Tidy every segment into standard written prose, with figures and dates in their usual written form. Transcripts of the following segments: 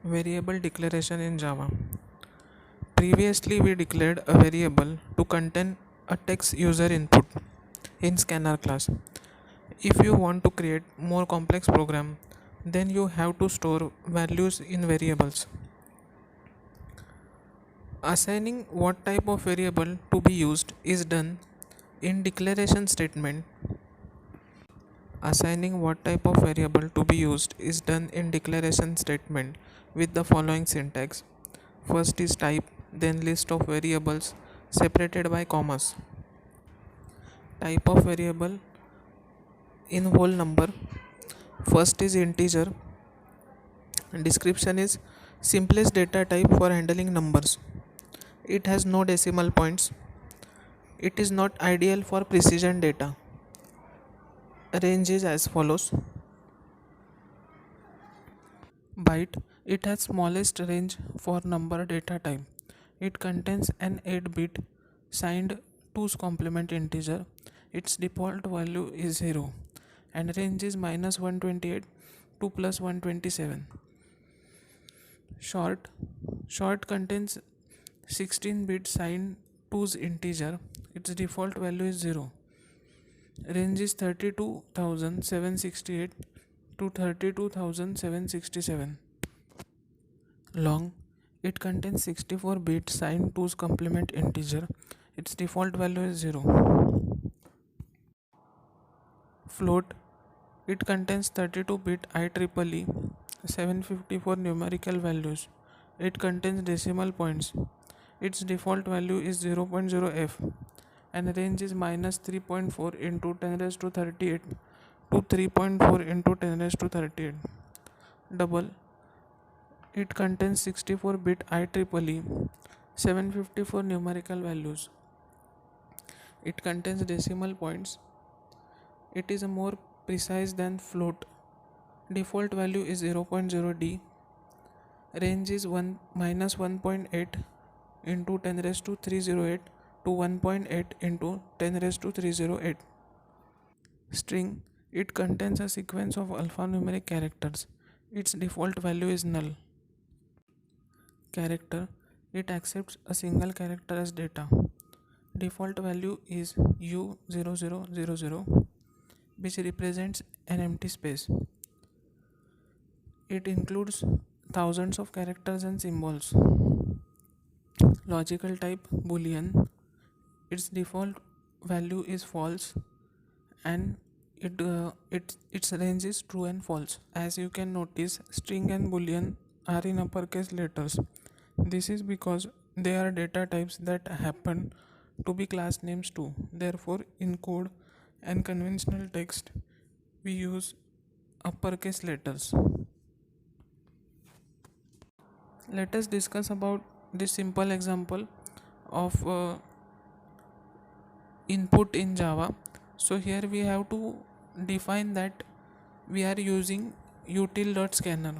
Variable declaration in Java. Previously, we declared a variable to contain a text user input in scanner class. If you want to create more complex program, then you have to store values in variables. Assigning what type of variable to be used is done in declaration statement. Assigning what type of variable to be used is done in declaration statement with the following syntax. First is type, then list of variables separated by commas. Type of variable in whole number. First is integer. Description is simplest data type for handling numbers. It has no decimal points. It is not ideal for precision data. Range is as follows. Byte. It has smallest range for number data type. It contains an 8-bit signed 2's complement integer. Its default value is 0 and range is -128 to +127. Short. Short contains 16-bit signed 2's integer. Its default value is 0. Range is 32,768 to 32,767. Long. It contains 64-bit signed 2's complement integer. Its default value is 0. Float. It contains 32-bit IEEE 754 numerical values. It contains decimal points. Its default value is 0.0f and range is -3.4 into 10 raised to 38 to 3.4 into 10 raised to 38. Double. It contains 64-bit IEEE 754 numerical values. It contains decimal points. It is more precise than float. Default value is 0.0d. Range is -1.8 into 10 raised to 308 to 1.8 into 10 raised to 308. String. It contains a sequence of alphanumeric characters. Its default value is null. Character. It accepts a single character as data. Default value is U0000, which represents an empty space. It includes thousands of characters and symbols. Logical type Boolean. Its default value is false and its range is true and false. As you can notice, string and boolean are in uppercase letters. This is because they are data types that happen to be class names too. Therefore, in code and conventional text, we use uppercase letters. Let us discuss about this simple example of input in Java. So here we have to define that we are using util.scanner.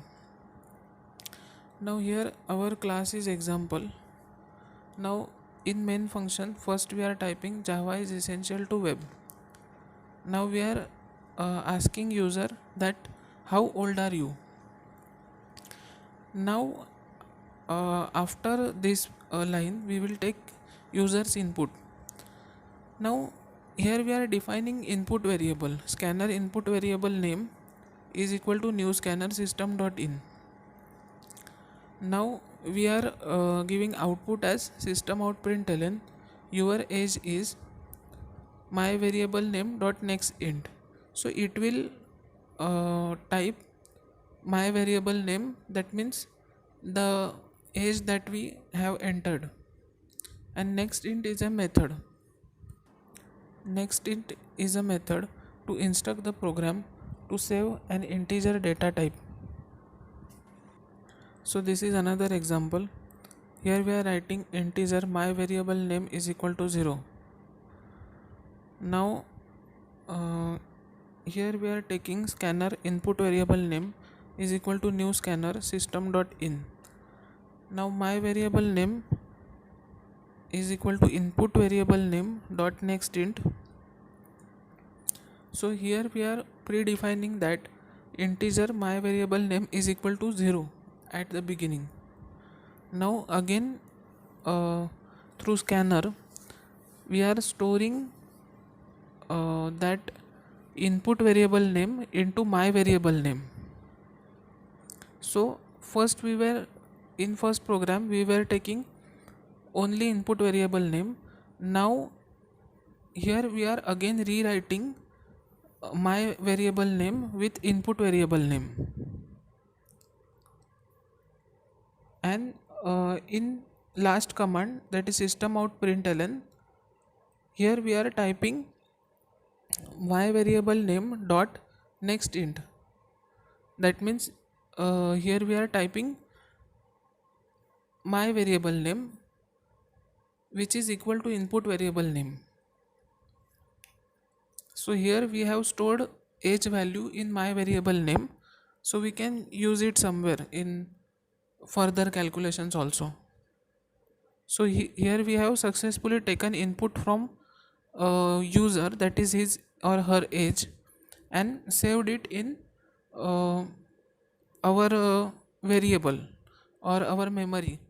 Now here our class is example. Now in main function, first we are typing Java is essential to web. Now we are asking user that how old are you. Now after this line we will take user's input. Now here we are defining input variable. Scanner input variable name is equal to new scanner system.in. Now we are giving output as system out println your age is my variable name dot next int. So it will type my variable name, that means the age that we have entered, and next int is a method. Next int is a method to instruct the program to save an integer data type. So this is another example. Here we are writing integer my variable name is equal to 0. Now here we are taking scanner input variable name is equal to new scanner system.in. Now my variable name is equal to input variable name dot next int. So here we are predefining that integer my variable name is equal to 0 at the beginning. Now again, through scanner we are storing that input variable name into my variable name. So first we were in first program we were taking only input variable name. Now here we are again rewriting my variable name with input variable name. And in last command, that is system out println, here we are typing my variable name dot next int. That means here we are typing my variable name which is equal to input variable name. So here we have stored age value in my variable name, so we can use it somewhere in further calculations also. So here we have successfully taken input from user, that is his or her age, and saved it in uh, our variable or our memory.